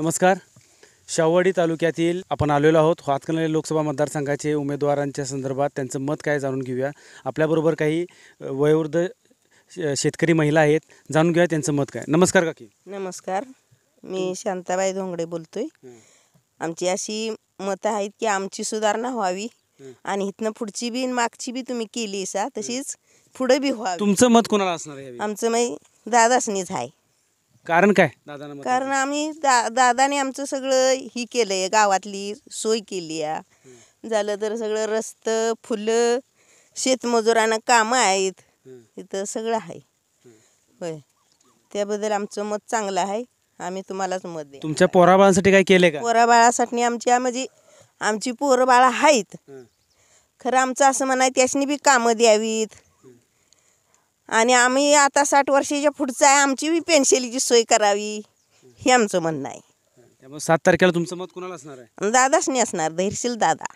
नमस्कार. शाहूवाडी तालुक्यातील आपण आलेलो आहोत. हातकणंगले लोकसभा मतदारसंघाचे उमेदवारांच्या संदर्भात त्यांचं मत काय जाणून घेऊया. आपल्याबरोबर काही वयोवृद्ध शेतकरी महिला आहेत, जाणून घेऊया त्यांचं मत काय. नमस्कार काकी. नमस्कार, मी शांताबाई धोंगडे बोलतोय. आमची अशी मतं आहेत की आमची सुधारणा व्हावी आणि इथनं पुढची बी मागची बी तुम्ही केली सा तशीच पुढे बी व्हावी. तुमचं मत कोणाला असणार आहे? आमचं दादासनीच आहे. कारण काय दादांना मत? कारण आम्ही दादाने आमचं सगळं ही केलंय, गावातली सोय केली आहे. झालं तर सगळं रस्तं, फुलं, शेतमजुरांना कामं आहेत, इथं सगळं आहे. होय, त्याबद्दल आमचं मत चांगलं आहे. आम्ही तुम्हालाच मत दे. तुमच्या पोराबाळांसाठी काय केले का? पोराबाळासाठी आमची पोरं बाळा आहेत, खरं आमचं असं म्हणाय त्यासनी बी कामं द्यावीत. आणि आम्ही आता 60 वर्षाच्या पुढचं आहे, आमची बी पेन्शनची सोय करावी, हे आमचं म्हणणं आहे. त्यामुळे 7 तारखेला तुमचं मत कोणाला असणार आहे? दादासनी असणार, धैर्यशील दादा.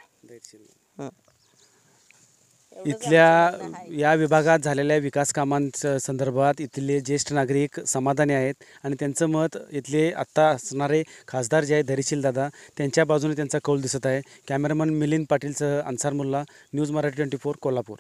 इथल्या या विभागात झालेल्या विकास कामांच्या संदर्भात इथले ज्येष्ठ नागरिक समाधानी आहेत आणि त्यांचं मत इथले आत्ता असणारे खासदार जे आहेत धैर्यशील दादा त्यांच्या बाजूने त्यांचा कौल दिसत आहे. कॅमेरामन मिलिंद पाटीलसह अन्सार मुल्ला, न्यूज मराठी 24, कोल्हापूर.